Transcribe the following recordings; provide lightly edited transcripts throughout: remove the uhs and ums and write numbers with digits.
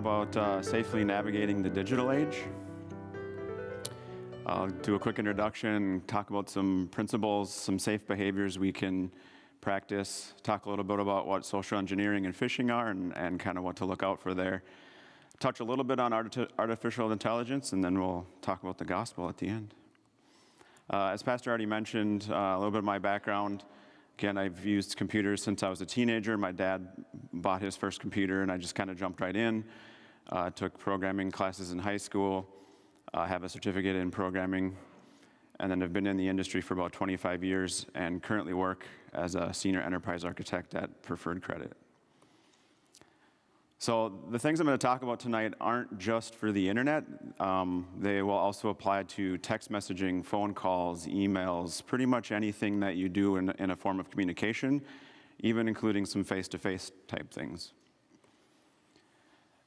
about safely navigating the digital age. I'll do a quick introduction, talk about some principles, some safe behaviors we can practice, talk a little bit about what social engineering and phishing are and kind of what to look out for there. Touch a little bit on artificial intelligence, and then we'll talk about the gospel at the end. As Pastor already mentioned, a little bit of my background. Again, I've used computers since I was a teenager. My dad bought his first computer, and I just kind of jumped right in. Took programming classes in high school. Have a certificate in programming, and then have been in the industry for about 25 years and currently work as a senior enterprise architect at Preferred Credit. So the things I'm going to talk about tonight aren't just for the internet. They will also apply to text messaging, phone calls, emails, pretty much anything that you do in a form of communication, even including some face-to-face type things.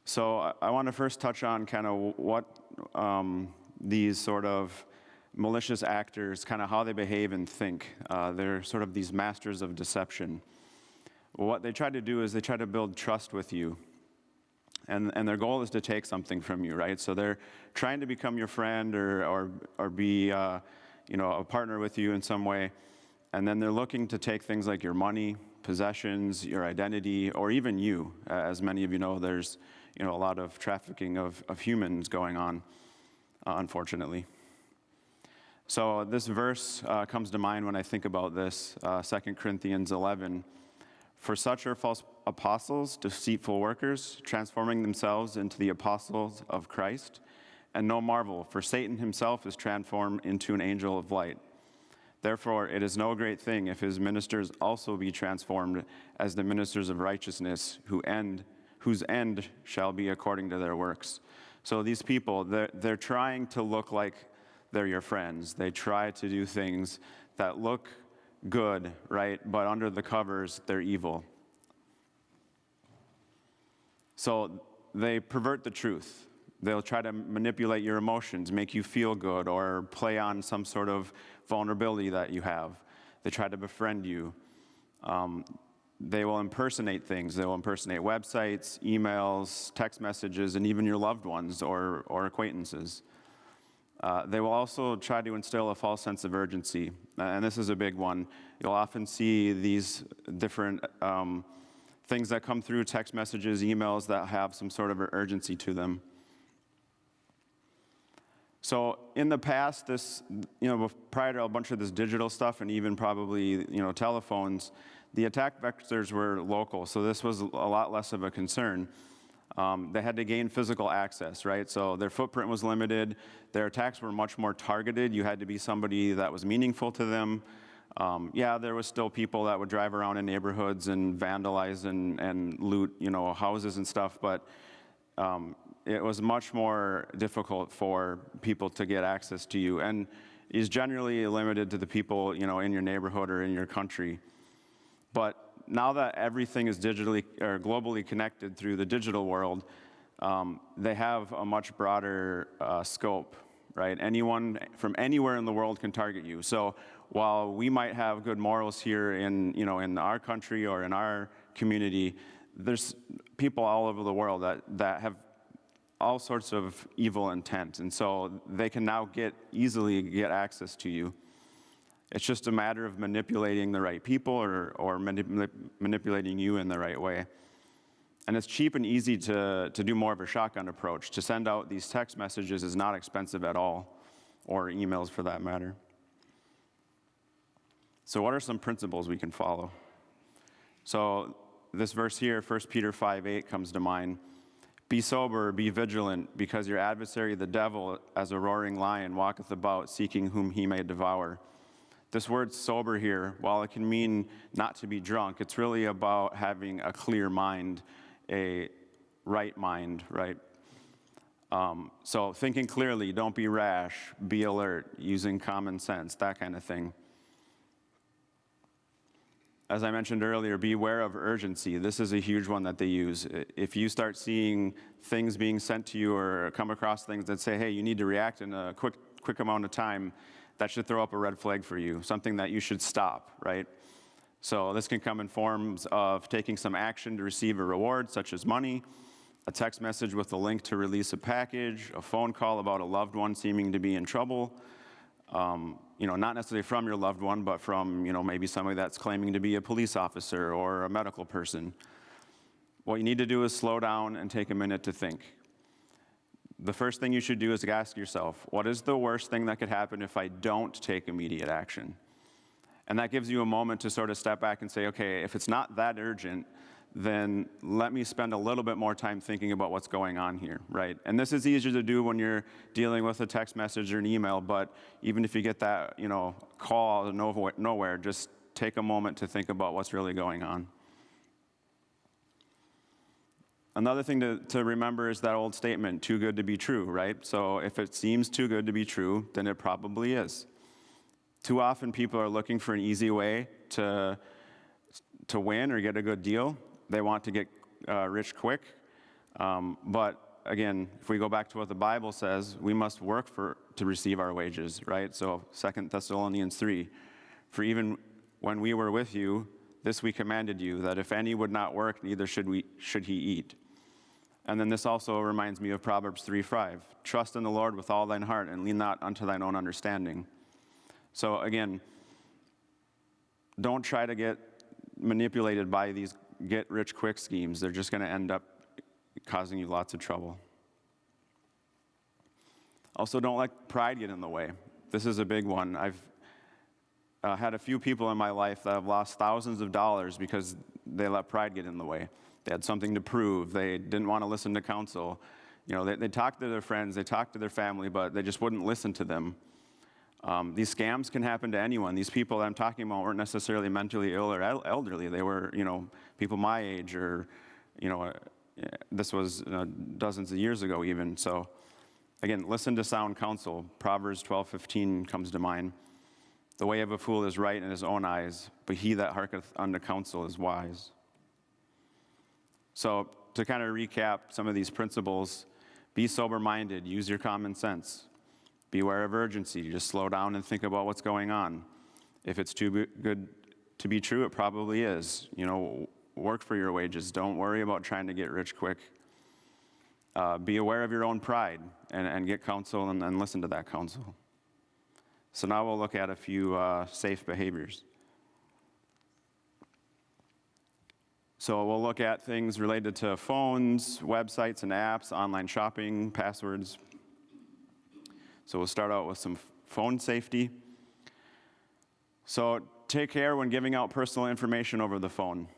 So I want to first touch on kind of what these sort of malicious actors, kind of how they behave and think. They're sort of these masters of deception. What they try to do is they try to build trust with you. And their goal is to take something from you, right? So they're trying to become your friend or be a partner with you in some way. And then they're looking to take things like your money, possessions, your identity, or even you. As many of you know, there's a lot of trafficking of humans going on, unfortunately. So this verse comes to mind when I think about this, 2 Corinthians 11. For such are false apostles, deceitful workers, transforming themselves into the apostles of Christ. And no marvel, for Satan himself is transformed into an angel of light. Therefore, it is no great thing if his ministers also be transformed as the ministers of righteousness, whose end shall be according to their works. So these people, they're trying to look like they're your friends. They try to do things that look good, right? But under the covers, they're evil. So they pervert the truth. They'll try to manipulate your emotions, make you feel good, or play on some sort of vulnerability that you have. They try to befriend you. They will impersonate things. They will impersonate websites, emails, text messages, and even your loved ones or acquaintances. They will also try to instill a false sense of urgency, and this is a big one. You'll often see these different things that come through text messages, emails that have some sort of urgency to them. So in the past, prior to a bunch of this digital stuff and even probably telephones, the attack vectors were local, so this was a lot less of a concern. They had to gain physical access, right? So their footprint was limited. Their attacks were much more targeted. You had to be somebody that was meaningful to them. There was still people that would drive around in neighborhoods and vandalize and loot, houses and stuff, but it was much more difficult for people to get access to you, and is generally limited to the people, in your neighborhood or in your country. But now that everything is digitally or globally connected through the digital world, they have a much broader scope, right? Anyone from anywhere in the world can target you. So while we might have good morals here in our country or in our community, there's people all over the world that have all sorts of evil intent, and so they can now easily get access to you. It's just a matter of manipulating the right people or manipulating you in the right way. And it's cheap and easy to do more of a shotgun approach. To send out these text messages is not expensive at all, or emails for that matter. So what are some principles we can follow? So this verse here, 1 Peter 5:8 comes to mind. Be sober, be vigilant, because your adversary, the devil, as a roaring lion, walketh about, seeking whom he may devour. This word sober here, while it can mean not to be drunk, it's really about having a clear mind, a right mind, right? So thinking clearly, don't be rash, be alert, using common sense, that kind of thing. As I mentioned earlier, beware of urgency. This is a huge one that they use. If you start seeing things being sent to you or come across things that say, hey, you need to react in a quick amount of time, that should throw up a red flag for you, something that you should stop, right? So this can come in forms of taking some action to receive a reward, such as money, a text message with a link to release a package, a phone call about a loved one seeming to be in trouble, not necessarily from your loved one, but from, maybe somebody that's claiming to be a police officer or a medical person. What you need to do is slow down and take a minute to think. The first thing you should do is ask yourself, what is the worst thing that could happen if I don't take immediate action? And that gives you a moment to sort of step back and say, okay, if it's not that urgent, then let me spend a little bit more time thinking about what's going on here, right? And this is easier to do when you're dealing with a text message or an email, but even if you get that, call out of nowhere, just take a moment to think about what's really going on. Another thing to remember is that old statement, too good to be true, right? So if it seems too good to be true, then it probably is. Too often people are looking for an easy way to win or get a good deal. They want to get rich quick. But again, if we go back to what the Bible says, we must work to receive our wages, right? So 2 Thessalonians 3, for even when we were with you, this we commanded you, that if any would not work, neither should he eat. And then this also reminds me of Proverbs 3:5. Trust in the Lord with all thine heart and lean not unto thine own understanding. So again, don't try to get manipulated by these get-rich-quick schemes. They're just going to end up causing you lots of trouble. Also, don't let pride get in the way. This is a big one. I've had a few people in my life that have lost thousands of dollars because they let pride get in the way. They had something to prove. They didn't want to listen to counsel. They talked to their friends, they talked to their family, but they just wouldn't listen to them. These scams can happen to anyone. These people that I'm talking about weren't necessarily mentally ill or elderly. They were, people my age or, this was dozens of years ago even. So again, listen to sound counsel. Proverbs 12:15 comes to mind. The way of a fool is right in his own eyes, but he that hearkeneth unto counsel is wise. So to kind of recap some of these principles, be sober-minded, use your common sense. Beware of urgency, just slow down and think about what's going on. If it's too good to be true, it probably is. Work for your wages. Don't worry about trying to get rich quick. Be aware of your own pride and get counsel and listen to that counsel. So now we'll look at a few safe behaviors. So we'll look at things related to phones, websites and apps, online shopping, passwords. So we'll start out with some phone safety. So take care when giving out personal information over the phone,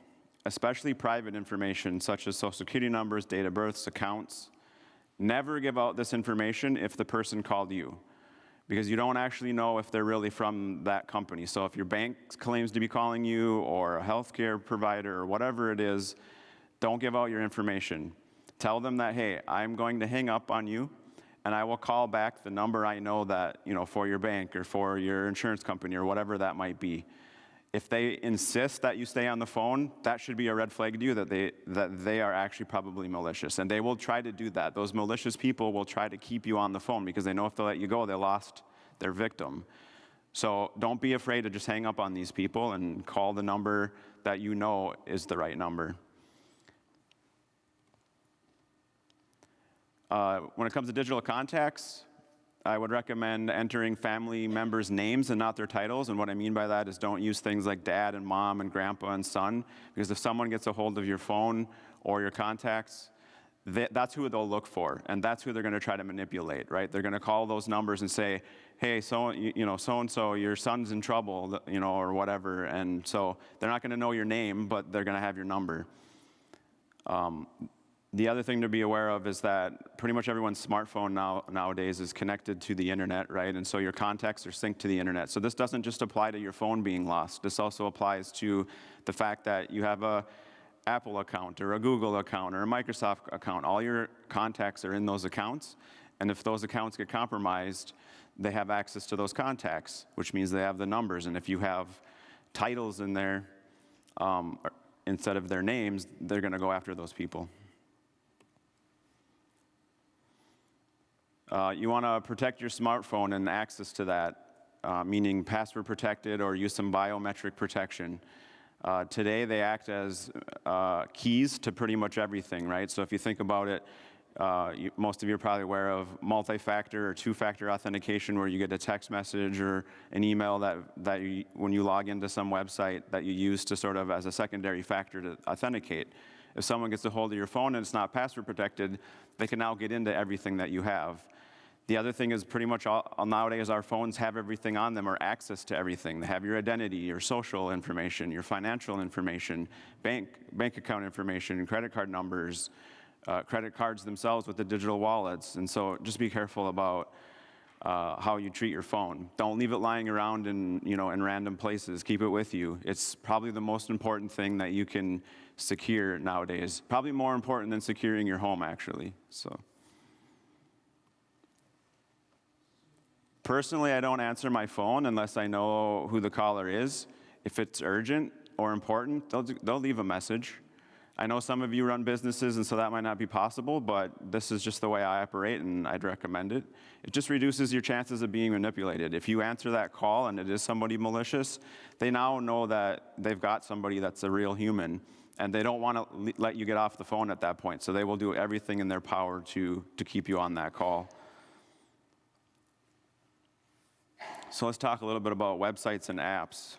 especially private information such as social security numbers, date of births, accounts. Never give out this information if the person called you, because you don't actually know if they're really from that company. So if your bank claims to be calling you or a healthcare provider or whatever it is, don't give out your information. Tell them that, hey, I'm going to hang up on you and I will call back the number I know that, for your bank or for your insurance company or whatever that might be. If they insist that you stay on the phone, that should be a red flag to you that they are actually probably malicious. And they will try to do that. Those malicious people will try to keep you on the phone because they know if they let you go, they lost their victim. So don't be afraid to just hang up on these people and call the number that you know is the right number. When it comes to digital contacts, I would recommend entering family members' names and not their titles. And what I mean by that is don't use things like dad and mom and grandpa and son, because if someone gets a hold of your phone or your contacts, that's who they'll look for, and that's who they're going to try to manipulate, right? They're going to call those numbers and say, hey, so-and-so, your son's in trouble, or whatever. And so they're not going to know your name, but they're going to have your number. The other thing to be aware of is that pretty much everyone's smartphone nowadays is connected to the internet, right? And so your contacts are synced to the internet. So this doesn't just apply to your phone being lost. This also applies to the fact that you have a Apple account or a Google account or a Microsoft account. All your contacts are in those accounts. And if those accounts get compromised, they have access to those contacts, which means they have the numbers. And if you have titles in there instead of their names, they're going to go after those people. You want to protect your smartphone and access to that, meaning password protected or use some biometric protection. Today, they act as keys to pretty much everything, right? So if you think about it, most of you are probably aware of multi-factor or two-factor authentication, where you get a text message or an email that you, when you log into some website, that you use to sort of as a secondary factor to authenticate. If someone gets a hold of your phone and it's not password protected, they can now get into everything that you have. The other thing is pretty much nowadays our phones have everything on them, or access to everything. They have your identity, your social information, your financial information, bank account information, credit card numbers, credit cards themselves with the digital wallets. And so just be careful about how you treat your phone. Don't leave it lying around in random places. Keep it with you. It's probably the most important thing that you can secure nowadays. Probably more important than securing your home, actually. So. Personally, I don't answer my phone unless I know who the caller is. If it's urgent or important, they'll leave a message. I know some of you run businesses, and so that might not be possible, but this is just the way I operate, and I'd recommend it. It just reduces your chances of being manipulated. If you answer that call and it is somebody malicious, they now know that they've got somebody that's a real human, and they don't want to let you get off the phone at that point, so they will do everything in their power to keep you on that call. So let's talk a little bit about websites and apps.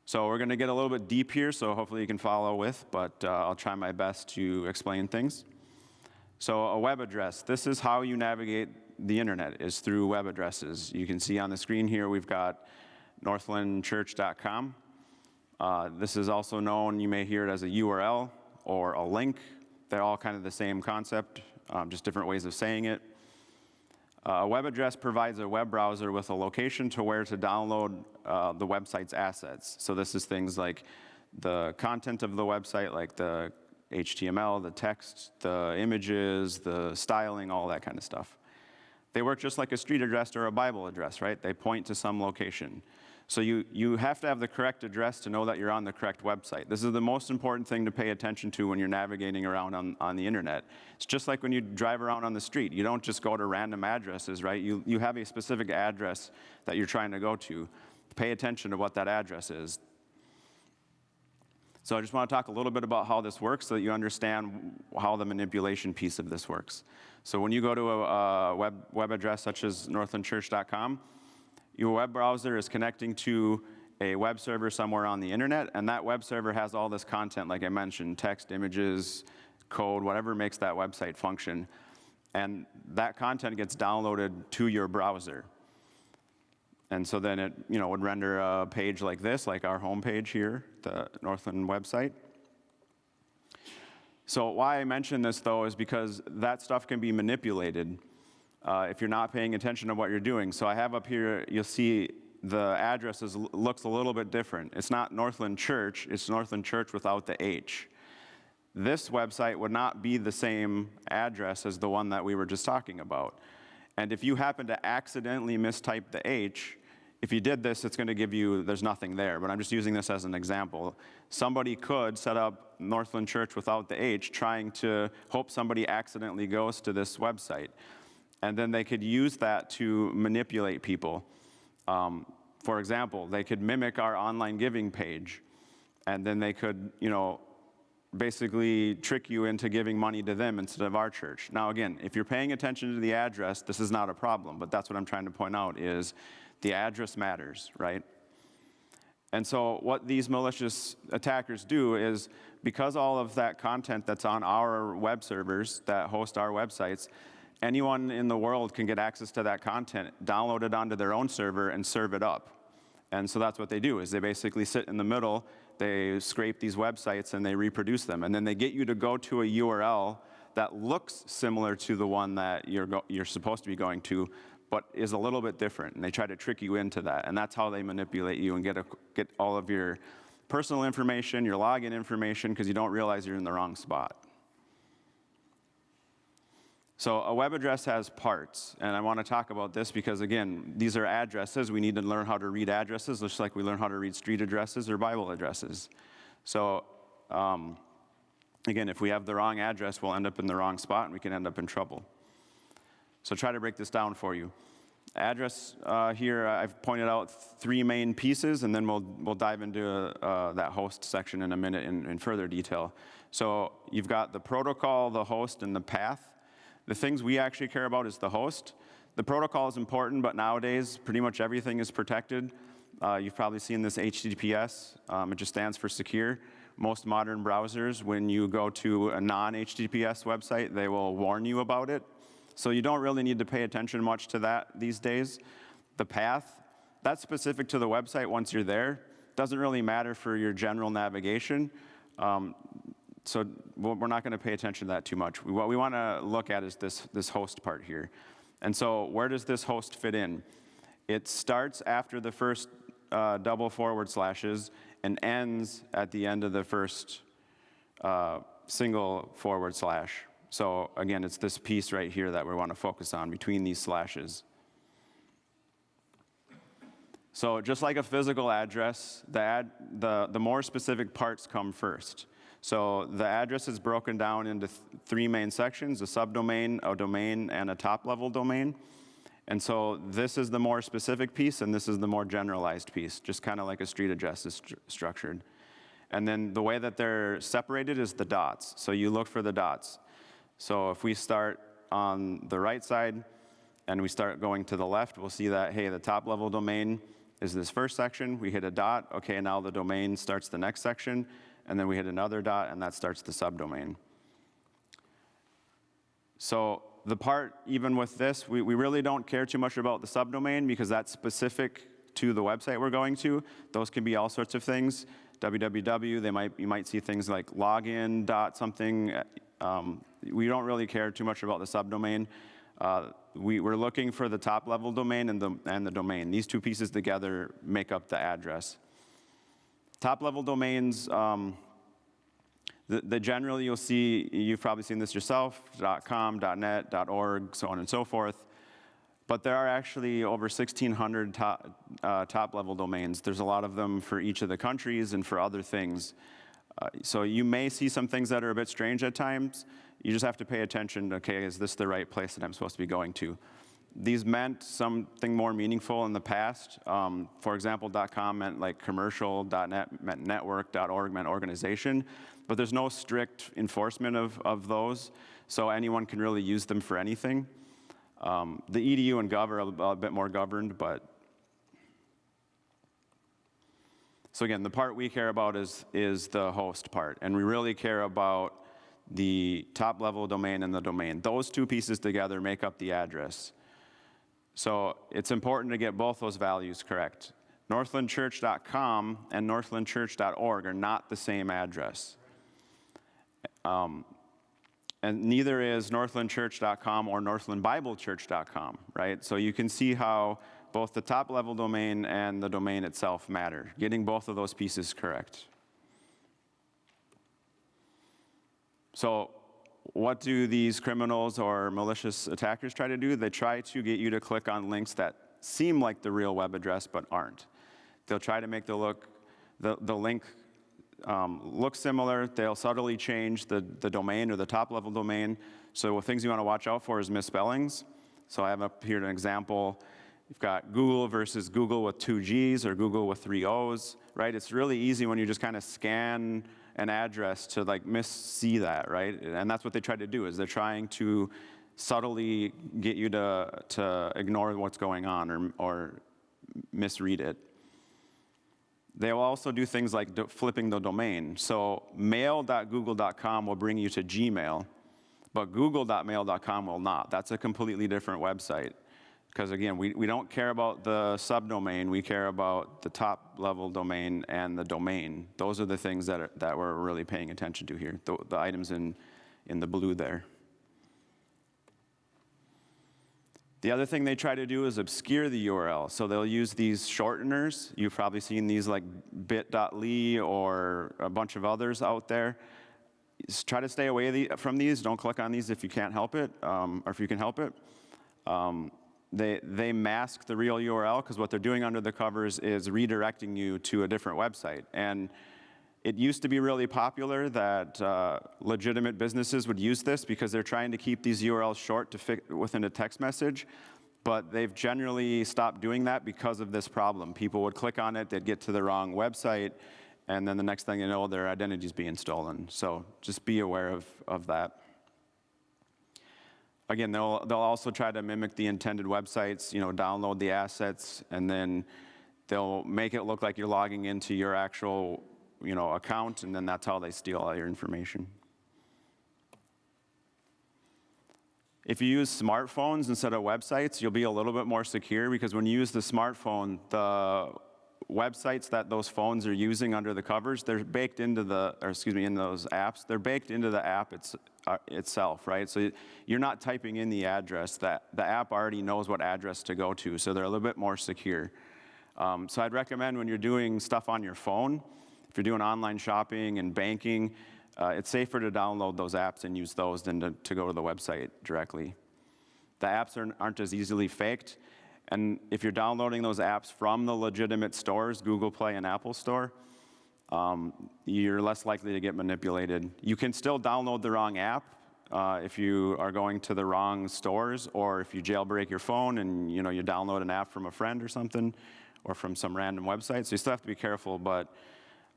So we're going to get a little bit deep here, so hopefully you can follow with, but I'll try my best to explain things. So a web address, this is how you navigate the internet, is through web addresses. You can see on the screen here we've got northlandchurch.com. This is also known, you may hear it as a URL or a link. They're all kind of the same concept, just different ways of saying it. A web address provides a web browser with a location to where to download the website's assets. So this is things like the content of the website, like the HTML, the text, the images, the styling, all that kind of stuff. They work just like a street address or a Bible address, right? They point to some location. So you have to have the correct address to know that you're on the correct website. This is the most important thing to pay attention to when you're navigating around on the internet. It's just like when you drive around on the street. You don't just go to random addresses, right? You have a specific address that you're trying to go to. Pay attention to what that address is. So I just want to talk a little bit about how this works so that you understand how the manipulation piece of this works. So when you go to a web address such as northlandchurch.com, your web browser is connecting to a web server somewhere on the internet, and that web server has all this content, like I mentioned, text, images, code, whatever makes that website function. And that content gets downloaded to your browser. And so then it would render a page like this, like our homepage here, the Northland website. So why I mention this, though, is because that stuff can be manipulated if you're not paying attention to what you're doing. So I have up here, you'll see the address looks a little bit different. It's not Northland Church, it's Northland Church without the H. This website would not be the same address as the one that we were just talking about. And if you happen to accidentally mistype the H, if you did this, it's going to give you, there's nothing there, but I'm just using this as an example. Somebody could set up Northland Church without the H, trying to hope somebody accidentally goes to this website. And then they could use that to manipulate people. For example, they could mimic our online giving page, and then they could, basically trick you into giving money to them instead of our church. Now again, if you're paying attention to the address, this is not a problem, but that's what I'm trying to point out is the address matters, right? And so what these malicious attackers do is, because all of that content that's on our web servers that host our websites, anyone in the world can get access to that content, download it onto their own server, and serve it up. And so that's what they do, is they basically sit in the middle, they scrape these websites, and they reproduce them. And then they get you to go to a URL that looks similar to the one that you're supposed to be going to, but is a little bit different. And they try to trick you into that. And that's how they manipulate you and get all of your personal information, your login information, because you don't realize you're in the wrong spot. So a web address has parts, and I want to talk about this because, again, these are addresses. We need to learn how to read addresses, just like we learn how to read street addresses or Bible addresses. So, again, if we have the wrong address, we'll end up in the wrong spot, and we can end up in trouble. So try to break this down for you. Address here, I've pointed out 3 main pieces, and then we'll dive into that host section in a minute in further detail. So you've got the protocol, the host, and the path. The things we actually care about is the host. The protocol is important, but nowadays pretty much everything is protected. You've probably seen this HTTPS. It just stands for secure. Most modern browsers, when you go to a non-HTTPS website, they will warn you about it. So you don't really need to pay attention much to that these days. The path, that's specific to the website once you're there. Doesn't really matter for your general navigation. So we're not going to pay attention to that too much. What we want to look at is this host part here. And so where does this host fit in? It starts after the first double forward slashes and ends at the end of the first single forward slash. So again, it's this piece right here that we want to focus on between these slashes. So just like a physical address, the more specific parts come first. So the address is broken down into 3 main sections: a subdomain, a domain, and a top-level domain. And so this is the more specific piece, and this is the more generalized piece, just kind of like a street address is structured. And then the way that they're separated is the dots. So you look for the dots. So if we start on the right side and we start going to the left, we'll see that, hey, the top-level domain is this first section. We hit a dot. Okay, now the domain starts the next section. And then we hit another dot, and that starts the subdomain. So the part, even with this, we really don't care too much about the subdomain because that's specific to the website we're going to. Those can be all sorts of things. www, you might see things like login dot something. We don't really care too much about the subdomain. We're looking for the top-level domain and the domain. These 2 pieces together make up the address. Top-level domains, the generally you'll see, you've probably seen this yourself, .com, .net, .org, so on and so forth. But there are actually over 1,600 top-level domains. There's a lot of them for each of the countries and for other things. So you may see some things that are a bit strange at times. You just have to pay attention, okay, is this the right place that I'm supposed to be going to? These meant something more meaningful in the past. For example, .com meant like commercial, .net meant network, .org meant organization, but there's no strict enforcement of those, so anyone can really use them for anything. The edu and gov are a bit more governed, but so again, the part we care about is the host part, and we really care about the top-level domain and the domain. Those 2 pieces together make up the address. So it's important to get both those values correct. Northlandchurch.com and northlandchurch.org are not the same address. And neither is northlandchurch.com or northlandbiblechurch.com, right? So you can see how both the top-level domain and the domain itself matter, getting both of those pieces correct. So what do these criminals or malicious attackers try to do? They try to get you to click on links that seem like the real web address but aren't. They'll try to make the link look similar. They'll subtly change the domain or the top-level domain. So things you want to watch out for is misspellings. So I have up here an example. You've got Google versus Google with 2 G's or Google with 3 O's, right? It's really easy when you just kind of scan an address to like see that, right? And that's what they try to do, is they're trying to subtly get you to ignore what's going on or misread it. They will also do things like flipping the domain. So mail.google.com will bring you to Gmail, but google.mail.com will not. That's a completely different website. Because again, we don't care about the subdomain, we care about the top-level domain and the domain. Those are the things that we're really paying attention to here, the items in the blue there. The other thing they try to do is obscure the URL. So they'll use these shorteners. You've probably seen these like bit.ly or a bunch of others out there. Just try to stay away from these. Don't click on these if you can't help it, or if you can help it. They mask the real URL because what they're doing under the covers is redirecting you to a different website. And it used to be really popular that legitimate businesses would use this because they're trying to keep these URLs short to fit within a text message. But they've generally stopped doing that because of this problem. People would click on it, they'd get to the wrong website, and then the next thing you know, their identity's being stolen. So just be aware of that. Again, they'll also try to mimic the intended websites, download the assets, and then they'll make it look like you're logging into your actual, account, and then that's how they steal all your information. If you use smartphones instead of websites, you'll be a little bit more secure, because when you use the smartphone, the websites that those phones are using under the covers, they're baked into in those apps, they're baked into the app itself, right? So you're not typing in the address. That the app already knows what address to go to, so they're a little bit more secure. So I'd recommend when you're doing stuff on your phone, if you're doing online shopping and banking, it's safer to download those apps and use those than to go to the website directly. The apps aren't as easily faked, and if you're downloading those apps from the legitimate stores, Google Play and Apple Store, you're less likely to get manipulated. You can still download the wrong app if you are going to the wrong stores, or if you jailbreak your phone and you download an app from a friend or something, or from some random website. So you still have to be careful, but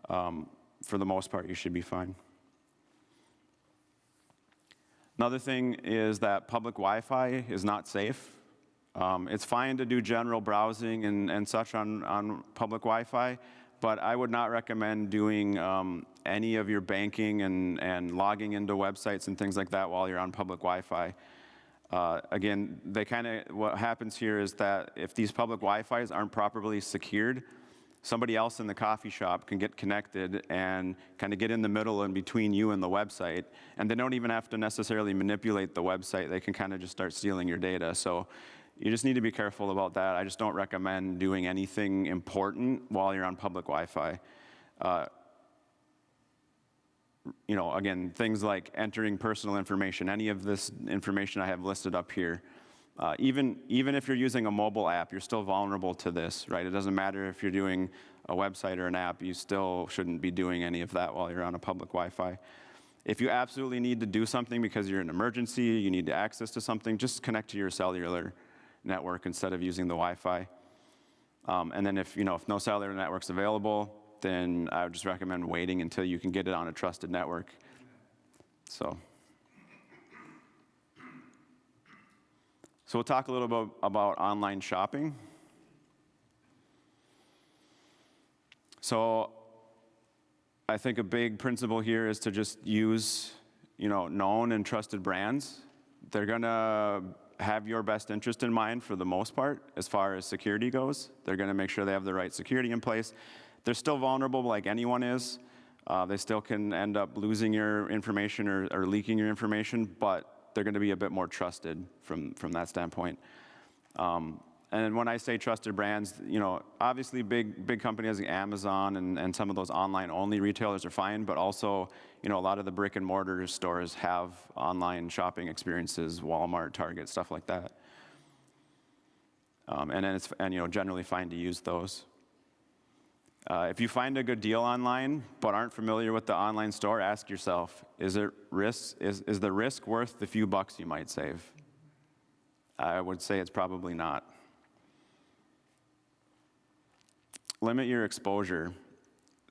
for the most part, you should be fine. Another thing is that public Wi-Fi is not safe. It's fine to do general browsing and such on public Wi-Fi, but I would not recommend doing any of your banking and logging into websites and things like that while you're on public Wi-Fi. Again, what happens here is that if these public Wi-Fis aren't properly secured, somebody else in the coffee shop can get connected and kind of get in the middle and between you and the website. And they don't even have to necessarily manipulate the website. They can kind of just start stealing your data. So you just need to be careful about that. I just don't recommend doing anything important while you're on public Wi-Fi. Again, things like entering personal information, any of this information I have listed up here. Even if you're using a mobile app, you're still vulnerable to this, right? It doesn't matter if you're doing a website or an app, you still shouldn't be doing any of that while you're on a public Wi-Fi. If you absolutely need to do something because you're in an emergency, you need access to something, just connect to your cellular network instead of using the Wi-Fi. And then if no cellular network's available, then I would just recommend waiting until you can get it on a trusted network. So we'll talk a little bit about online shopping. So I think a big principle here is to just use, known and trusted brands. They're gonna have your best interest in mind for the most part as far as security goes. They're gonna make sure they have the right security in place. They're still vulnerable like anyone is. They still can end up losing your information or leaking your information, but they're going to be a bit more trusted from that standpoint. And when I say trusted brands, obviously big companies like Amazon and some of those online-only retailers are fine, but also, a lot of the brick-and-mortar stores have online shopping experiences, Walmart, Target, stuff like that. And then it's generally fine to use those. If you find a good deal online but aren't familiar with the online store, ask yourself, is the risk worth the few bucks you might save? I would say it's probably not. Limit your exposure.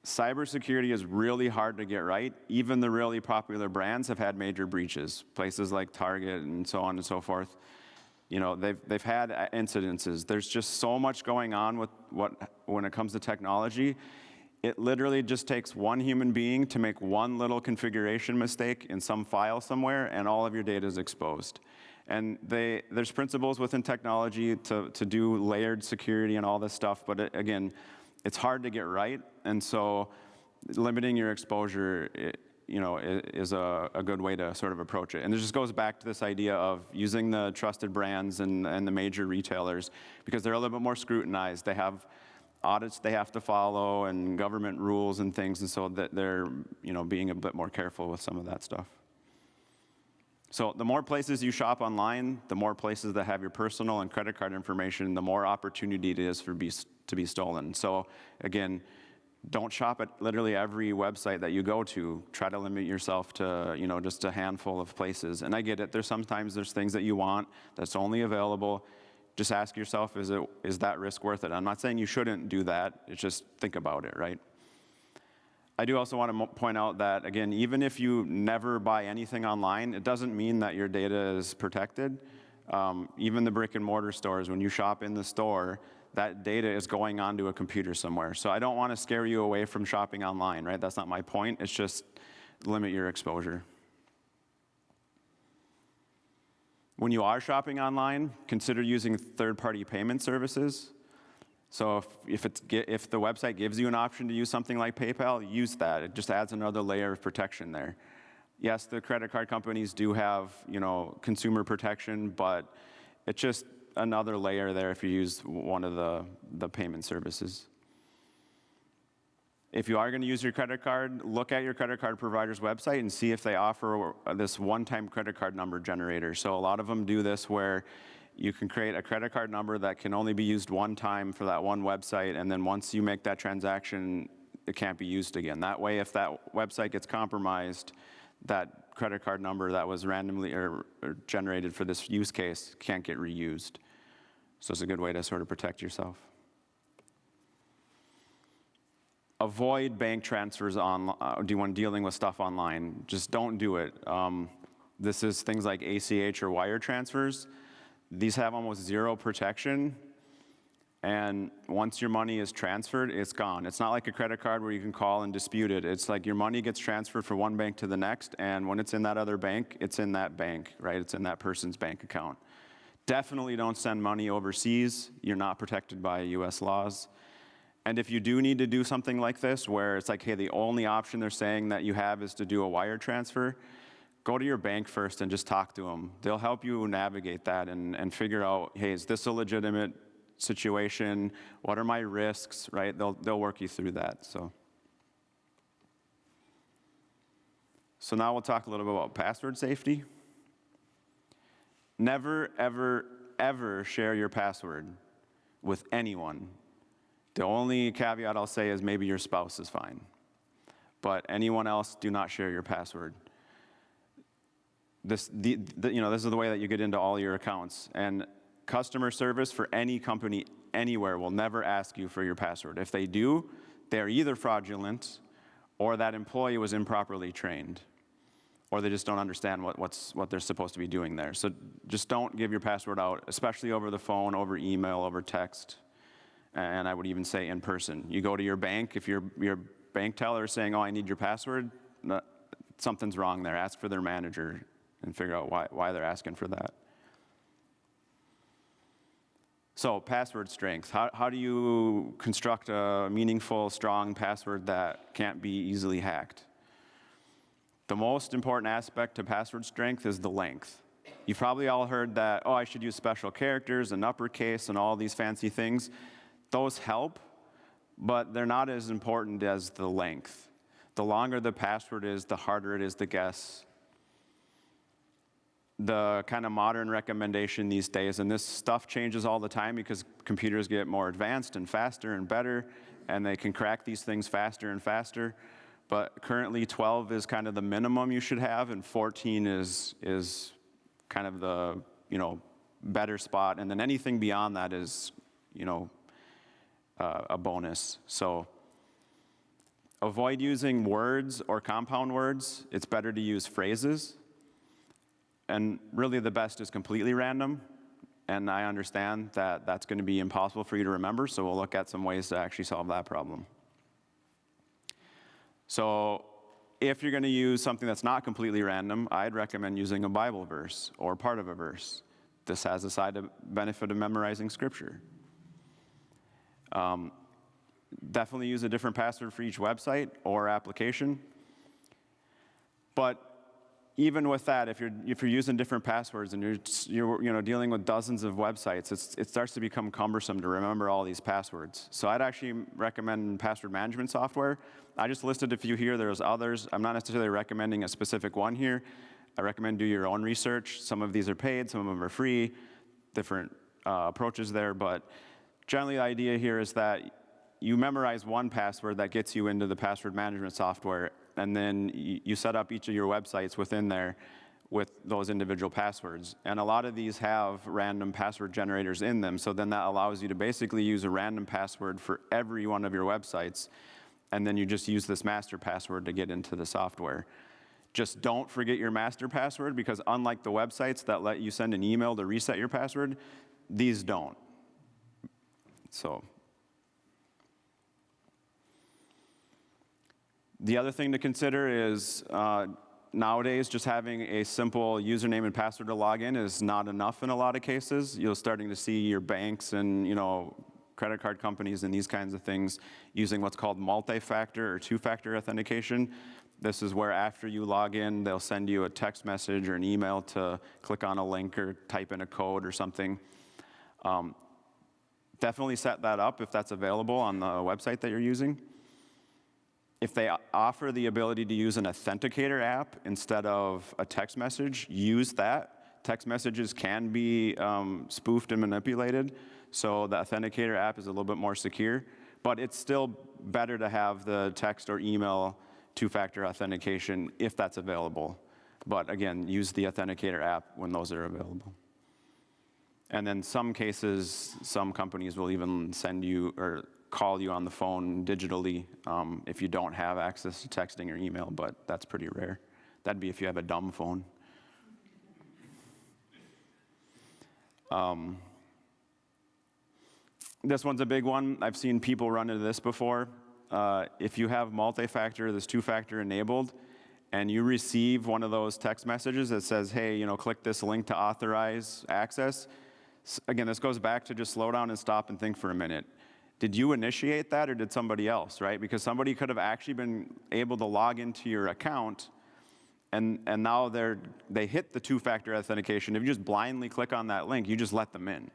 Cybersecurity is really hard to get right. Even the really popular brands have had major breaches. Places like Target and so on and so forth. They've had incidences. There's just so much going on when it comes to technology. It literally just takes one human being to make one little configuration mistake in some file somewhere, and all of your data is exposed. And there's principles within technology to do layered security and all this stuff, but again, it's hard to get right, and so limiting your exposure is a good way to sort of approach it. And it just goes back to this idea of using the trusted brands and the major retailers, because they're a little bit more scrutinized. They have audits they have to follow and government rules and things, and so that they're being a bit more careful with some of that stuff. So the more places you shop online, the more places that have your personal and credit card information, the more opportunity it is to be stolen. So again, don't shop at literally every website that you go to. Try to limit yourself to, just a handful of places. And I get it. Sometimes there's things that you want that's only available. just ask yourself, is that risk worth it? I'm not saying you shouldn't do that, it's just think about it, right? I do also want to point out that, again, even if you never buy anything online, it doesn't mean that your data is protected. Even the brick and mortar stores, when you shop in the store, that data is going onto a computer somewhere. So I don't want to scare you away from shopping online, right? That's not my point. It's just limit your exposure. When you are shopping online, consider using third-party payment services. So if the website gives you an option to use something like PayPal, use that. It just adds another layer of protection there. Yes, the credit card companies do have, consumer protection, but it's just another layer there if you use one of the payment services. If you are going to use your credit card, look at your credit card provider's website and see if they offer this one-time credit card number generator. So a lot of them do this where you can create a credit card number that can only be used one time for that one website, and then once you make that transaction, it can't be used again. That way, if that website gets compromised, that credit card number that was randomly or generated for this use case can't get reused. So it's a good way to sort of protect yourself. Avoid bank transfers when dealing with stuff online. Just don't do it. This is things like ACH or wire transfers. These have almost zero protection, and once your money is transferred, it's gone. It's not like a credit card where you can call and dispute it. It's like your money gets transferred from one bank to the next, and when it's in that other bank, it's in that bank, right? It's in that person's bank account. Definitely don't send money overseas. You're not protected by US laws. And if you do need to do something like this, where it's like, hey, the only option they're saying that you have is to do a wire transfer, go to your bank first and just talk to them. They'll help you navigate that and figure out, hey, is this a legitimate situation? What are my risks, right? They'll work you through that, so. So now we'll talk a little bit about password safety. Never, ever, ever share your password with anyone. The only caveat I'll say is maybe your spouse is fine. But anyone else, do not share your password. This is the way that you get into all your accounts. And customer service for any company anywhere will never ask you for your password. If they do, they're either fraudulent or that employee was improperly trained, or they just don't understand what they're supposed to be doing there. So just don't give your password out, especially over the phone, over email, over text, and I would even say in person. You go to your bank, if your bank teller is saying, oh, I need your password, something's wrong there. Ask for their manager and figure out why they're asking for that. So password strength. How do you construct a meaningful, strong password that can't be easily hacked? The most important aspect to password strength is the length. You've probably all heard that, oh, I should use special characters and uppercase and all these fancy things. Those help, but they're not as important as the length. The longer the password is, the harder it is to guess. The kind of modern recommendation these days, and this stuff changes all the time because computers get more advanced and faster and better, and they can crack these things faster and faster. But currently 12 is kind of the minimum you should have, and 14 is kind of the better spot, and then anything beyond that is a bonus. So avoid using words or compound words. It's better to use phrases. And really the best is completely random. And I understand that that's going to be impossible for you to remember, so we'll look at some ways to actually solve that problem. So if you're going to use something that's not completely random, I'd recommend using a Bible verse or part of a verse. This has a side benefit of memorizing scripture. Definitely use a different password for each website or application. But even with that, if you're using different passwords and you're dealing with dozens of websites, it starts to become cumbersome to remember all these passwords. So I'd actually recommend password management software. I just listed a few here. There's others. I'm not necessarily recommending a specific one here. I recommend do your own research. Some of these are paid, some of them are free. Different approaches there, but generally the idea here is that you memorize one password that gets you into the password management software, and then you set up each of your websites within there with those individual passwords. And a lot of these have random password generators in them, so then that allows you to basically use a random password for every one of your websites, and then you just use this master password to get into the software. Just don't forget your master password, because unlike the websites that let you send an email to reset your password, these don't. So the other thing to consider is nowadays, just having a simple username and password to log in is not enough in a lot of cases. You're starting to see your banks and credit card companies and these kinds of things using what's called multi-factor or two-factor authentication. This is where after you log in, they'll send you a text message or an email to click on a link or type in a code or something. Definitely set that up if that's available on the website that you're using. If they offer the ability to use an authenticator app instead of a text message, use that. Text messages can be spoofed and manipulated, so the authenticator app is a little bit more secure, but it's still better to have the text or email two-factor authentication if that's available. But again, use the authenticator app when those are available. And then some cases, some companies will even send you or call you on the phone digitally if you don't have access to texting or email, but that's pretty rare. That'd be if you have a dumb phone. This one's a big one. I've seen people run into this before. If you have multi-factor, this two-factor enabled, and you receive one of those text messages that says, hey, click this link to authorize access. Again, this goes back to just slow down and stop and think for a minute. Did you initiate that or did somebody else, right? Because somebody could have actually been able to log into your account and now they hit the two-factor authentication. If you just blindly click on that link, you just let them in,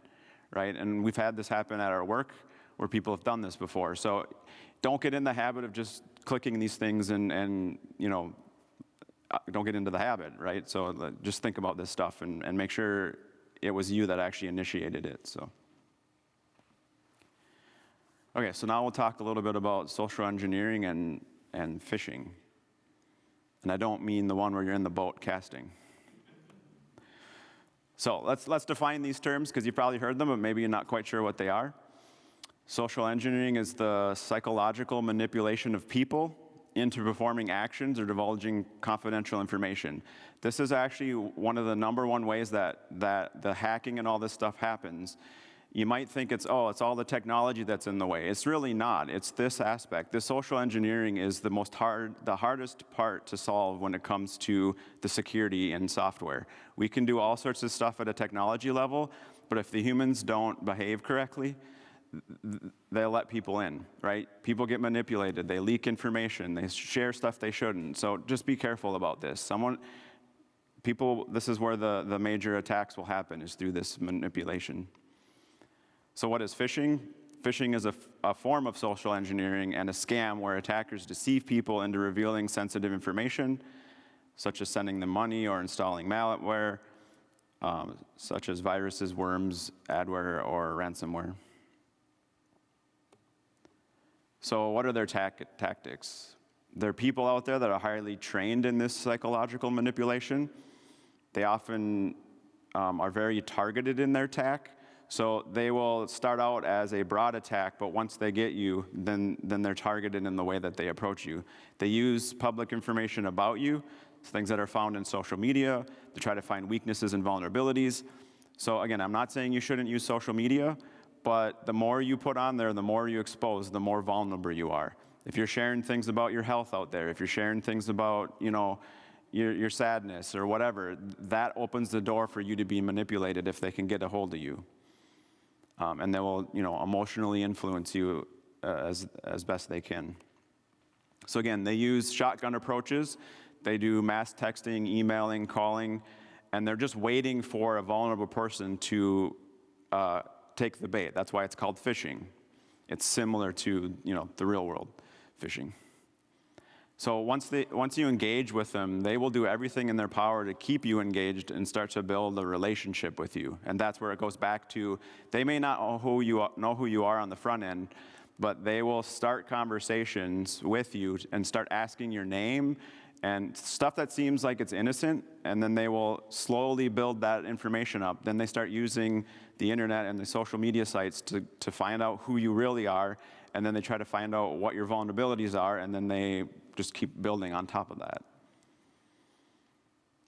right? And we've had this happen at our work where people have done this before. So don't get in the habit of just clicking these things and don't get into the habit, right? So just think about this stuff and make sure it was you that actually initiated it, so. Okay, so now we'll talk a little bit about social engineering and phishing. And I don't mean the one where you're in the boat casting. So let's define these terms, because you've probably heard them, but maybe you're not quite sure what they are. Social engineering is the psychological manipulation of people into performing actions or divulging confidential information. This is actually one of the number one ways that the hacking and all this stuff happens. You might think it's all the technology that's in the way. It's really not. It's this aspect. This social engineering is the hardest part to solve when it comes to the security in software. We can do all sorts of stuff at a technology level, but if the humans don't behave correctly, they'll let people in, right? People get manipulated. They leak information. They share stuff they shouldn't. So just be careful about this. This is where the major attacks will happen, is through this manipulation. So what is phishing? Phishing is a form of social engineering and a scam where attackers deceive people into revealing sensitive information, such as sending them money or installing malware, such as viruses, worms, adware, or ransomware. So what are their tactics? There are people out there that are highly trained in this psychological manipulation. They often are very targeted in their attack. So they will start out as a broad attack, but once they get you, then they're targeted in the way that they approach you. They use public information about you, things that are found in social media, to try to find weaknesses and vulnerabilities. So again, I'm not saying you shouldn't use social media, but the more you put on there, the more you expose, the more vulnerable you are. If you're sharing things about your health out there, if you're sharing things about, your sadness or whatever, that opens the door for you to be manipulated if they can get a hold of you. And they will, emotionally influence you as best they can. So again, they use shotgun approaches. They do mass texting, emailing, calling, and they're just waiting for a vulnerable person to take the bait. That's why it's called phishing. It's similar to, the real world phishing. So once you engage with them, they will do everything in their power to keep you engaged and start to build a relationship with you. And that's where it goes back to, they may not know who you are on the front end, but they will start conversations with you and start asking your name And stuff that seems like it's innocent, and then they will slowly build that information up. Then they start using the internet and the social media sites to find out who you really are, and then they try to find out what your vulnerabilities are, and then they just keep building on top of that.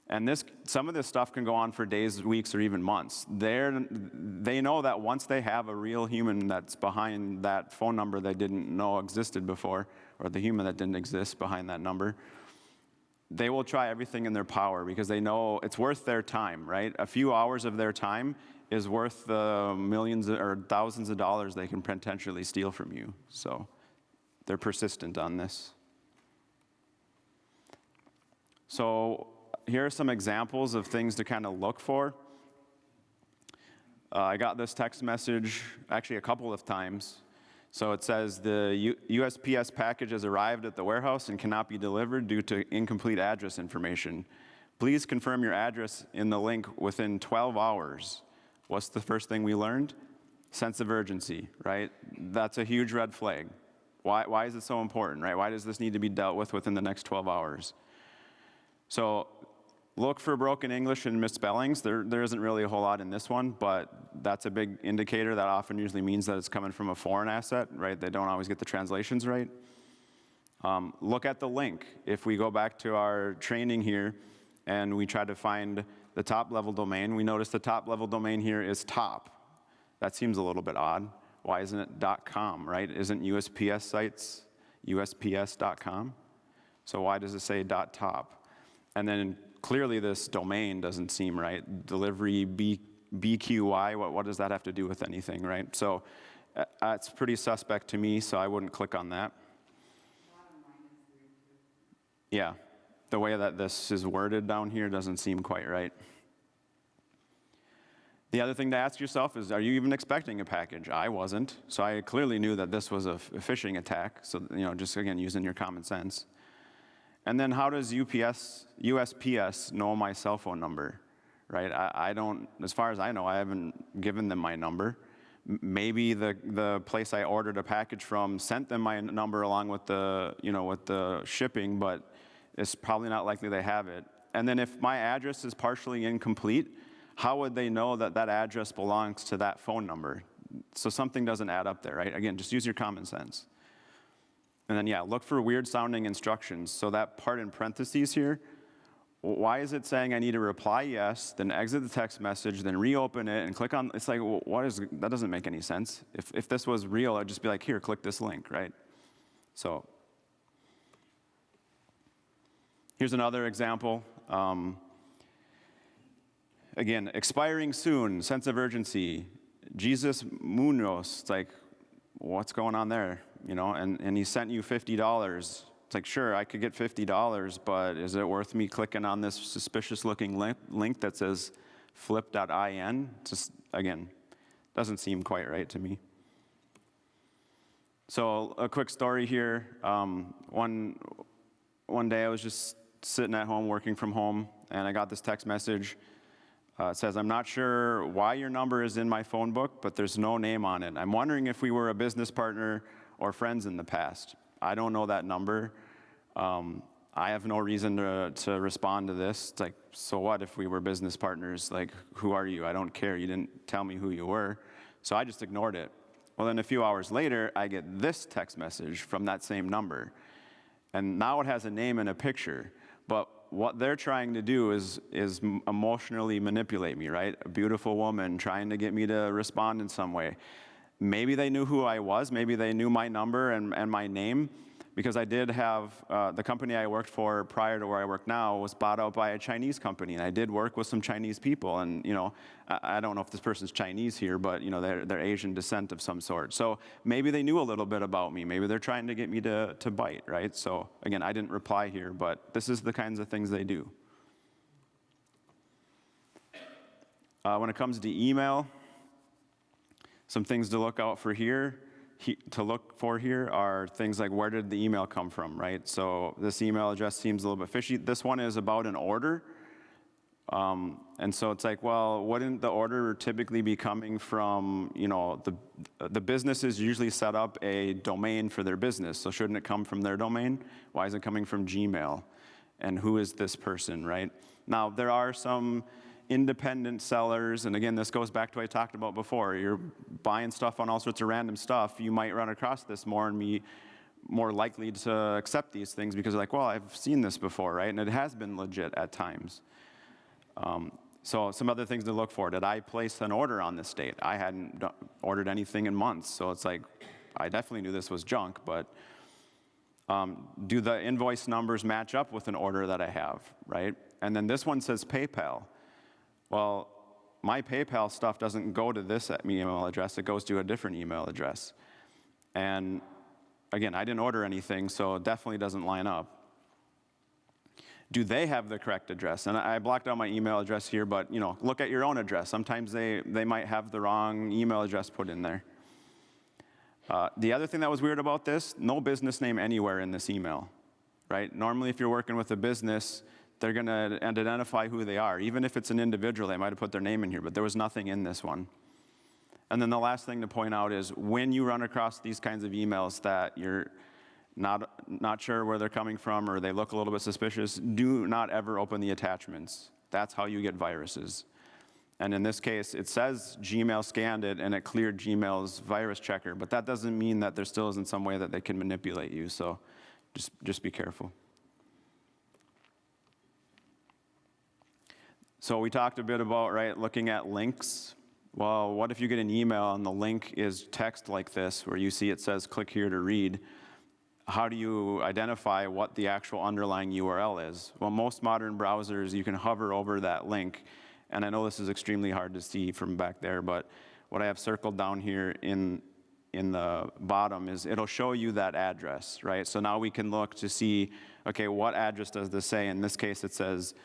And some of this stuff can go on for days, weeks, or even months. They know that once they have a real human that's behind that phone number they didn't know existed before, or the human that didn't exist behind that number, they will try everything in their power because they know it's worth their time, right? A few hours of their time is worth the millions or thousands of dollars they can potentially steal from you. So they're persistent on this. So here are some examples of things to kind of look for. I got this text message actually a couple of times. So it says the USPS package has arrived at the warehouse and cannot be delivered due to incomplete address information. Please confirm your address in the link within 12 hours. What's the first thing we learned? Sense of urgency, right? That's a huge red flag. Why is it so important, right? Why does this need to be dealt with within the next 12 hours? So look for broken English and misspellings. There isn't really a whole lot in this one, but that's a big indicator. That often usually means that it's coming from a foreign asset, right? They don't always get the translations right. Look at the link. If we go back to our training here and we try to find the top level domain, we notice the top level domain here is top. That seems a little bit odd. Why isn't it .com, right? Isn't USPS sites USPS.com? So why does it say .top? And then clearly this domain doesn't seem right. Delivery BQY, what does that have to do with anything, right? So it's pretty suspect to me, so I wouldn't click on that. Yeah, the way that this is worded down here doesn't seem quite right. The other thing to ask yourself is, are you even expecting a package? I wasn't, so I clearly knew that this was a phishing attack, so just again, using your common sense. And then how does USPS know my cell phone number, right? I don't, as far as I know, I haven't given them my number. Maybe the place I ordered a package from sent them my number along with the shipping, but it's probably not likely they have it. And then if my address is partially incomplete, how would they know that that address belongs to that phone number? So something doesn't add up there, right? Again, just use your common sense. And then, yeah, look for weird sounding instructions. So that part in parentheses here, why is it saying I need to reply yes, then exit the text message, then reopen it and click on, it's like, that doesn't make any sense. If this was real, I'd just be like, here, click this link, right? So here's another example. Again, expiring soon, sense of urgency. Jesus Munoz, it's like, what's going on there? And he sent you $50. It's like, sure, I could get $50, but is it worth me clicking on this suspicious looking link that says flip.in? Just, again, doesn't seem quite right to me. So a quick story here. One day I was just sitting at home, working from home, and I got this text message. It says, I'm not sure why your number is in my phone book, but there's no name on it. I'm wondering if we were a business partner or friends in the past. I don't know that number. I have no reason to respond to this. It's like, so what if we were business partners? Like, who are you? I don't care. You didn't tell me who you were. So I just ignored it. Well, then a few hours later, I get this text message from that same number. And now it has a name and a picture. But what they're trying to do is emotionally manipulate me, right? A beautiful woman trying to get me to respond in some way. Maybe they knew who I was. Maybe they knew my number and my name, because I did have, the company I worked for prior to where I work now was bought out by a Chinese company, and I did work with some Chinese people, and I don't know if this person's Chinese here, but they're Asian descent of some sort. So maybe they knew a little bit about me. Maybe they're trying to get me to bite, right? So again, I didn't reply here, but this is the kinds of things they do. When it comes to email, some things to look out for here. Are things like, where did the email come from, right? So this email address seems a little bit fishy. This one is about an order. And so it's like, well, wouldn't the order typically be coming from, the businesses usually set up a domain for their business. So shouldn't it come from their domain? Why is it coming from Gmail? and who is this person, right? Now, there are some independent sellers, and again, this goes back to what I talked about before. You're buying stuff on all sorts of random stuff. You might run across this more and be more likely to accept these things because like, well, I've seen this before, right? And it has been legit at times. So some other things to look for. Did I place an order on this date? I hadn't ordered anything in months, so it's like, I definitely knew this was junk, but do the invoice numbers match up with an order that I have, right? And then this one says PayPal. Well, my PayPal stuff doesn't go to this email address, it goes to a different email address. And again, I didn't order anything, so it definitely doesn't line up. Do they have the correct address? And I blocked out my email address here, but look at your own address. Sometimes they might have the wrong email address put in there. The other thing that was weird about this, no business name anywhere in this email, right? Normally, if you're working with a business, they're going to identify who they are. Even if it's an individual, they might have put their name in here, but there was nothing in this one. And then the last thing to point out is when you run across these kinds of emails that you're not sure where they're coming from or they look a little bit suspicious, do not ever open the attachments. That's how you get viruses. And in this case, it says Gmail scanned it and it cleared Gmail's virus checker, but that doesn't mean that there still isn't some way that they can manipulate you, so just be careful. So we talked a bit about, right, looking at links. Well, what if you get an email and the link is text like this, where you see it says click here to read? How do you identify what the actual underlying URL is? Well, most modern browsers, you can hover over that link. And I know this is extremely hard to see from back there, but what I have circled down here in the bottom is it'll show you that address, right? So now we can look to see, okay, what address does this say? In this case, it says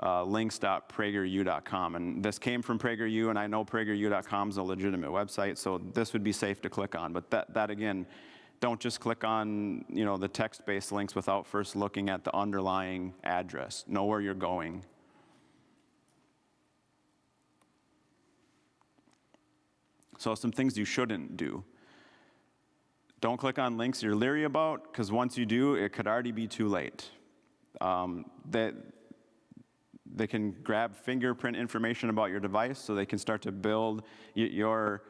links.prageru.com. And this came from PragerU, and I know prageru.com is a legitimate website, so this would be safe to click on. But that again, don't just click on the text-based links without first looking at the underlying address. Know where you're going. So some things you shouldn't do. Don't click on links you're leery about, because once you do, it could already be too late. They can grab fingerprint information about your device, so they can start to build your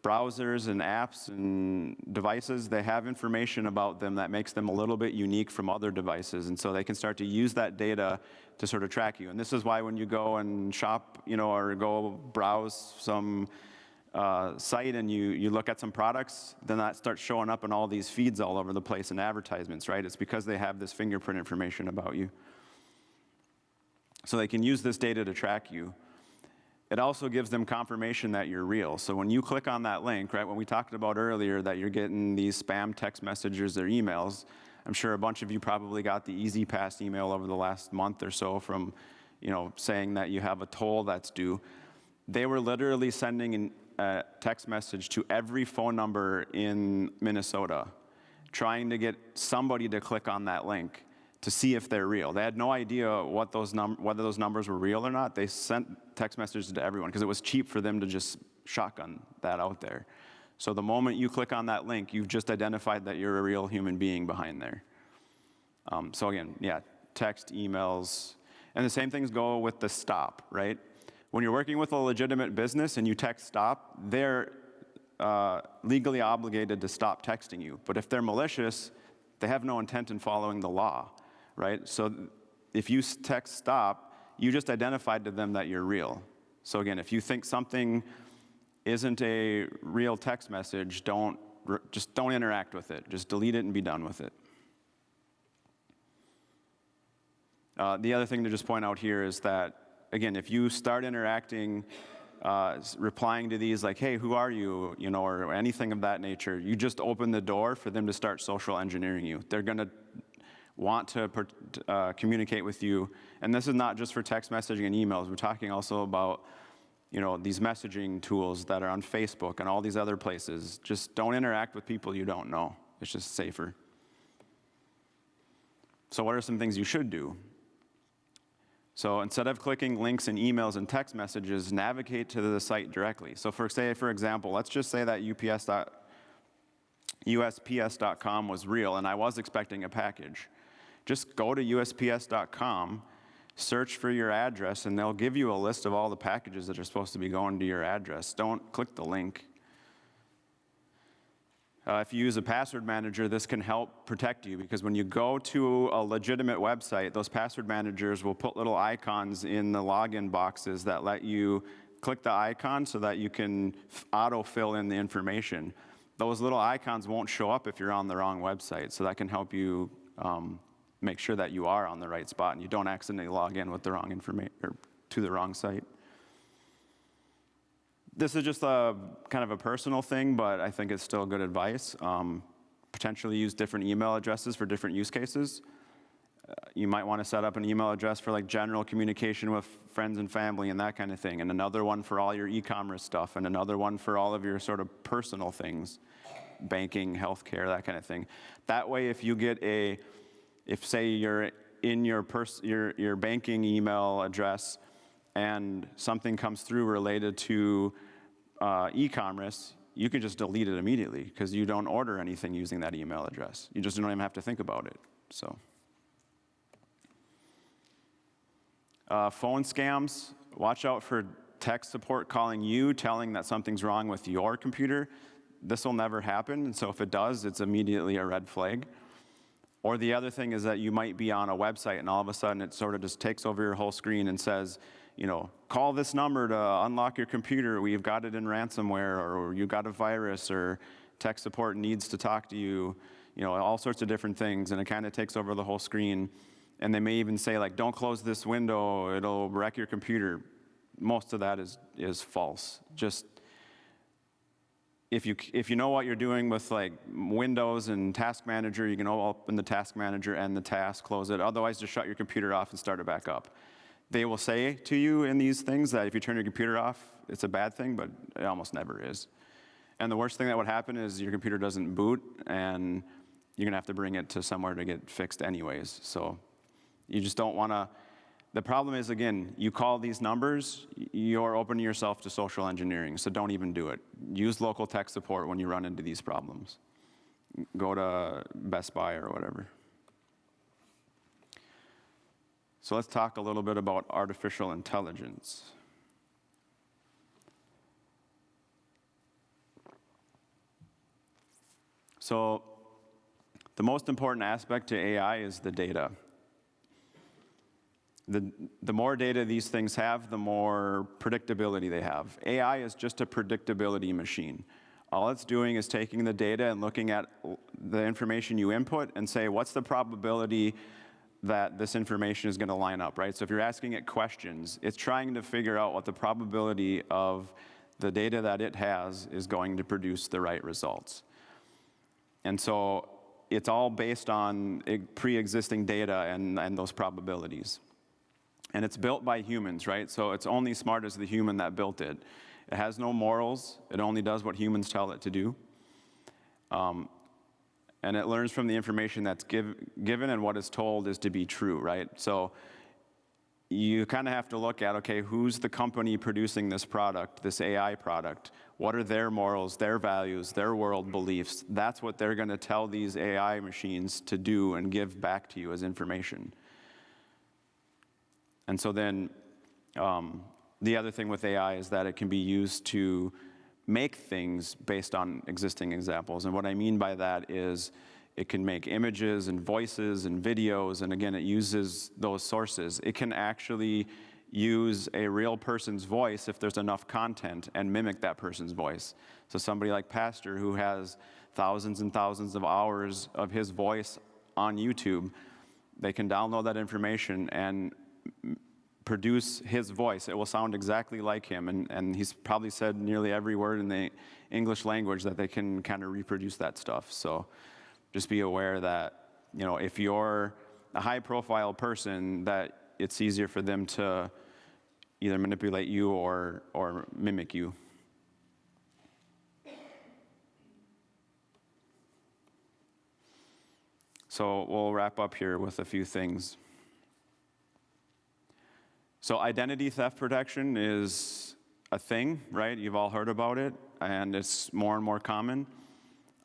browsers and apps and devices. They have information about them that makes them a little bit unique from other devices, and so they can start to use that data to sort of track you. And this is why when you go and shop, or go browse some site and you look at some products, then that starts showing up in all these feeds all over the place and advertisements, right? It's because they have this fingerprint information about you. So they can use this data to track you. It also gives them confirmation that you're real. So when you click on that link, right, when we talked about earlier that you're getting these spam text messages or emails, I'm sure a bunch of you probably got the Easy Pass email over the last month or so from, saying that you have a toll that's due. They were literally sending a text message to every phone number in Minnesota, trying to get somebody to click on that link to see if they're real. They had no idea whether those numbers were real or not. They sent text messages to everyone because it was cheap for them to just shotgun that out there. So the moment you click on that link, you've just identified that you're a real human being behind there. So again, yeah, text, emails, and the same things go with the stop, right? When you're working with a legitimate business and you text stop, they're legally obligated to stop texting you. But if they're malicious, they have no intent in following the law, right? So if you text stop, you just identified to them that you're real. So again, if you think something isn't a real text message, just don't interact with it. Just delete it and be done with it. The other thing to just point out here is that, again, if you start interacting, replying to these like, hey, who are you, or anything of that nature, you just open the door for them to start social engineering you. They're going to want to communicate with you. And this is not just for text messaging and emails. We're talking also about, these messaging tools that are on Facebook and all these other places. Just don't interact with people you don't know. It's just safer. So what are some things you should do? So instead of clicking links in emails and text messages, navigate to the site directly. So for example, let's just say that USPS.com was real and I was expecting a package. Just go to USPS.com, search for your address, and they'll give you a list of all the packages that are supposed to be going to your address. Don't click the link. If you use a password manager, this can help protect you, because when you go to a legitimate website, those password managers will put little icons in the login boxes that let you click the icon so that you can auto-fill in the information. Those little icons won't show up if you're on the wrong website, so that can help you make sure that you are on the right spot and you don't accidentally log in with the wrong information or to the wrong site. This is just a kind of a personal thing, but I think it's still good advice. Potentially use different email addresses for different use cases. You might want to set up an email address for like general communication with friends and family and that kind of thing, and another one for all your e-commerce stuff, and another one for all of your sort of personal things, banking, healthcare, that kind of thing. That way, if you get if say you're in your banking email address and something comes through related to e-commerce, you can just delete it immediately because you don't order anything using that email address. You just don't even have to think about it. So, phone scams, watch out for tech support calling you, telling that something's wrong with your computer. This will never happen, and so if it does, it's immediately a red flag. Or the other thing is that you might be on a website and all of a sudden it sort of just takes over your whole screen and says, you know, call this number to unlock your computer, we've got it in ransomware, or you got a virus, or tech support needs to talk to you, you know, all sorts of different things, and it kind of takes over the whole screen. And they may even say, like, don't close this window, it'll wreck your computer. Most of that is false. Just, if you know what you're doing with like Windows and Task Manager, you can open the Task Manager and the task, close it. Otherwise, just shut your computer off and start it back up. They will say to you in these things that if you turn your computer off, it's a bad thing, but it almost never is. And the worst thing that would happen is your computer doesn't boot, and you're gonna have to bring it to somewhere to get fixed anyways. So you just don't wanna. The problem is, again, you call these numbers, you're opening yourself to social engineering, so don't even do it. Use local tech support when you run into these problems. Go to Best Buy or whatever. So let's talk a little bit about artificial intelligence. So the most important aspect to AI is the data. The more data these things have, the more predictability they have. AI is just a predictability machine. All it's doing is taking the data and looking at the information you input and say, what's the probability that this information is going to line up, right? So if you're asking it questions, it's trying to figure out what the probability of the data that it has is going to produce the right results. And so it's all based on pre-existing data and those probabilities. And it's built by humans, right? So it's only smart as the human that built it. It has no morals. It only does what humans tell it to do. And it learns from the information that's given, and what is told is to be true, right? So you kind of have to look at, okay, who's the company producing this product, this AI product? What are their morals, their values, their world beliefs? That's what they're going to tell these AI machines to do and give back to you as information. And so then the other thing with AI is that it can be used to make things based on existing examples. And what I mean by that is it can make images and voices and videos, and again, it uses those sources. It can actually use a real person's voice if there's enough content and mimic that person's voice. So somebody like Pastor, who has thousands and thousands of hours of his voice on YouTube, they can download that information and produce his voice. It will sound exactly like him, and he's probably said nearly every word in the English language that they can kind of reproduce that stuff. So just be aware that, you know, if you're a high-profile person, that it's easier for them to either manipulate you or mimic you. So we'll wrap up here with a few things. So identity theft protection is a thing, right? You've all heard about it, and it's more and more common.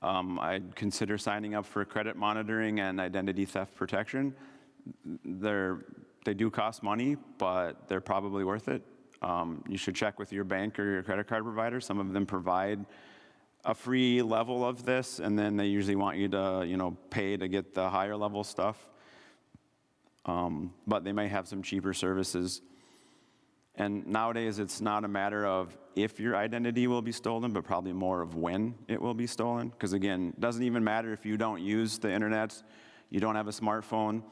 I'd consider signing up for credit monitoring and identity theft protection. They do cost money, but they're probably worth it. You should check with your bank or your credit card provider. Some of them provide a free level of this, and then they usually want you to, pay to get the higher level stuff. But they may have some cheaper services. And nowadays, it's not a matter of if your identity will be stolen, but probably more of when it will be stolen. Because again, it doesn't even matter if you don't use the internet, you don't have a smartphone.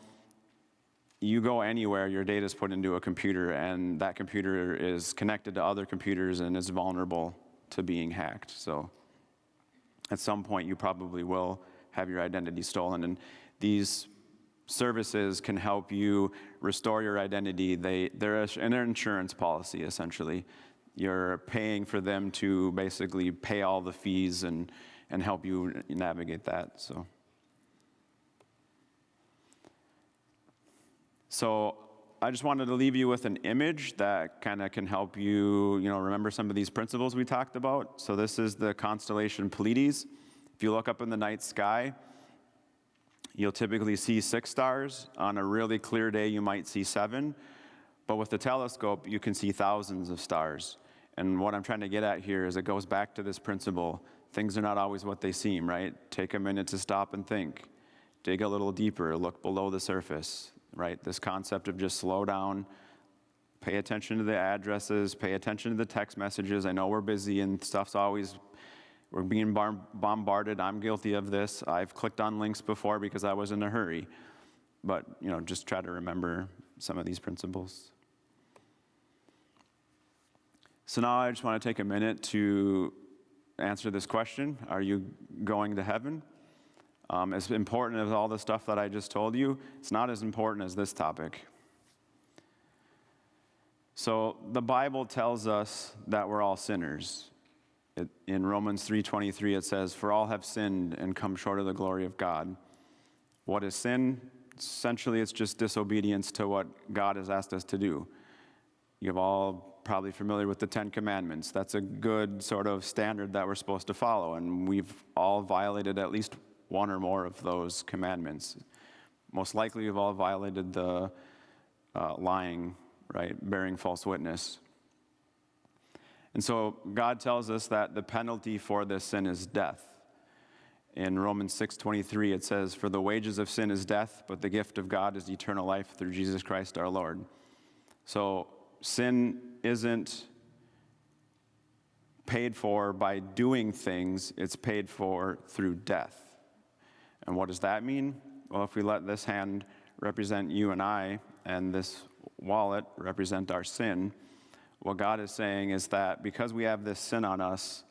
You go anywhere, your data is put into a computer, and that computer is connected to other computers and is vulnerable to being hacked. So at some point, you probably will have your identity stolen. And these services can help you restore your identity. They're an insurance policy, essentially. You're paying for them to basically pay all the fees and help you navigate that. So I just wanted to leave you with an image that kind of can help you, remember some of these principles we talked about. So this is the constellation Pleiades. If you look up in the night sky, you'll typically see 6 stars. On a really clear day, you might see 7. But with the telescope, you can see thousands of stars. And what I'm trying to get at here is it goes back to this principle. Things are not always what they seem, right? Take a minute to stop and think. Dig a little deeper, look below the surface, right? This concept of just slow down, pay attention to the addresses, pay attention to the text messages. I know we're busy and we're being bombarded. I'm guilty of this. I've clicked on links before because I was in a hurry. But, just try to remember some of these principles. So now I just want to take a minute to answer this question. Are you going to heaven? As important as all the stuff that I just told you, it's not as important as this topic. So the Bible tells us that we're all sinners. In Romans 3:23, it says, "For all have sinned and come short of the glory of God." What is sin? Essentially, it's just disobedience to what God has asked us to do. You've all probably familiar with the 10 Commandments. That's a good sort of standard that we're supposed to follow, and we've all violated at least one or more of those commandments. Most likely, we've all violated the lying, right, bearing false witness. And so God tells us that the penalty for this sin is death. In Romans 6:23, it says, "For the wages of sin is death, but the gift of God is eternal life through Jesus Christ our Lord." So sin isn't paid for by doing things, it's paid for through death. And what does that mean? Well, if we let this hand represent you and I, and this wallet represent our sin, what God is saying is that because we have this sin on us,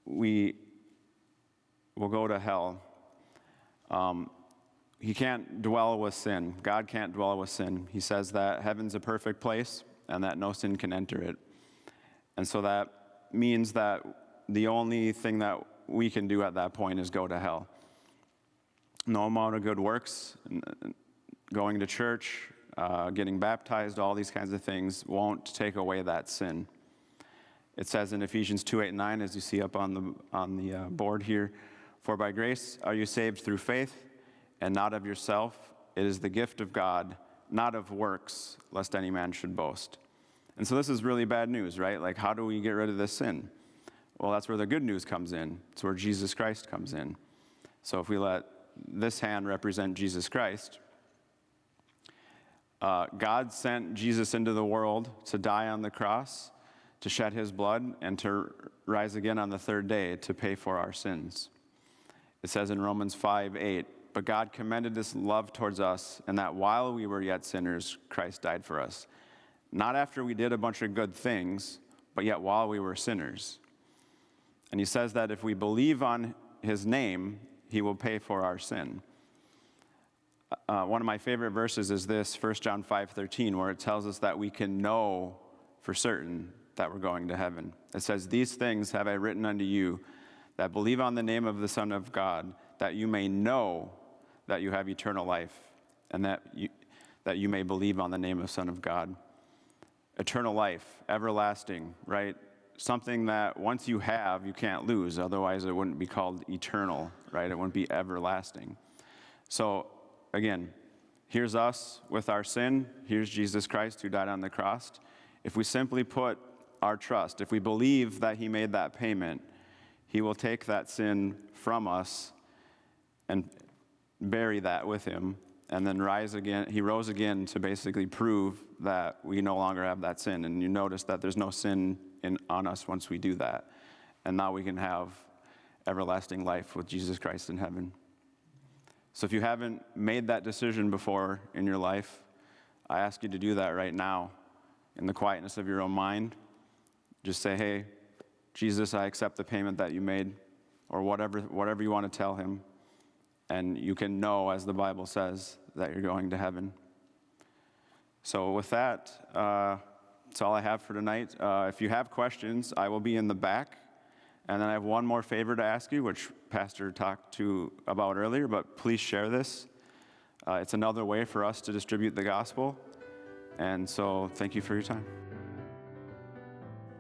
we will go to hell. He can't dwell with sin. God can't dwell with sin. He says that heaven's a perfect place and that no sin can enter it. And so that means that the only thing that we can do at that point is go to hell. No amount of good works, going to church, getting baptized, all these kinds of things won't take away that sin. It says in Ephesians 2:8-9, as you see up on the board here, "For by grace are you saved through faith, and not of yourself. It is the gift of God, not of works, lest any man should boast." And so this is really bad news, right? Like, how do we get rid of this sin? Well, that's where the good news comes in. It's where Jesus Christ comes in. So if we let this hand represent Jesus Christ, God sent Jesus into the world to die on the cross, to shed his blood, and to rise again on the third day to pay for our sins. It says in Romans 5:8, "But God commended his love towards us, and that while we were yet sinners, Christ died for us." Not after we did a bunch of good things, but yet while we were sinners. And he says that if we believe on his name, he will pay for our sin. One of my favorite verses is this, 1 John 5:13, where it tells us that we can know for certain that we're going to heaven. It says, "These things have I written unto you, that believe on the name of the Son of God, that you may know that you have eternal life, and that you may believe on the name of Son of God." Eternal life, everlasting, right? something that once you have, you can't lose. Otherwise, it wouldn't be called eternal, right? It wouldn't be everlasting. So, again, here's us with our sin. Here's Jesus Christ who died on the cross. If we simply put our trust, if we believe that he made that payment, he will take that sin from us and bury that with him, and then rise again. He rose again to basically prove that we no longer have that sin. And you notice that there's no sin on us once we do that. And now we can have everlasting life with Jesus Christ in heaven. So if you haven't made that decision before in your life, I ask you to do that right now in the quietness of your own mind. Just say, hey, Jesus, I accept the payment that you made, or whatever you want to tell him. And you can know, as the Bible says, that you're going to heaven. So with that, that's all I have for tonight. If you have questions, I will be in the back. And then I have one more favor to ask you, which Pastor talked about earlier, but please share this. It's another way for us to distribute the gospel. And so thank you for your time.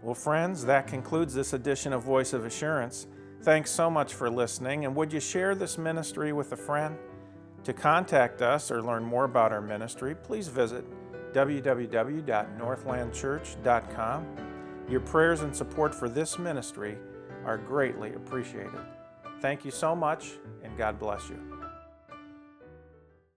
Well, friends, that concludes this edition of Voice of Assurance. Thanks so much for listening, and would you share this ministry with a friend? To contact us or learn more about our ministry, please visit www.northlandchurch.com. Your prayers and support for this ministry are greatly appreciated. Thank you so much, and God bless you.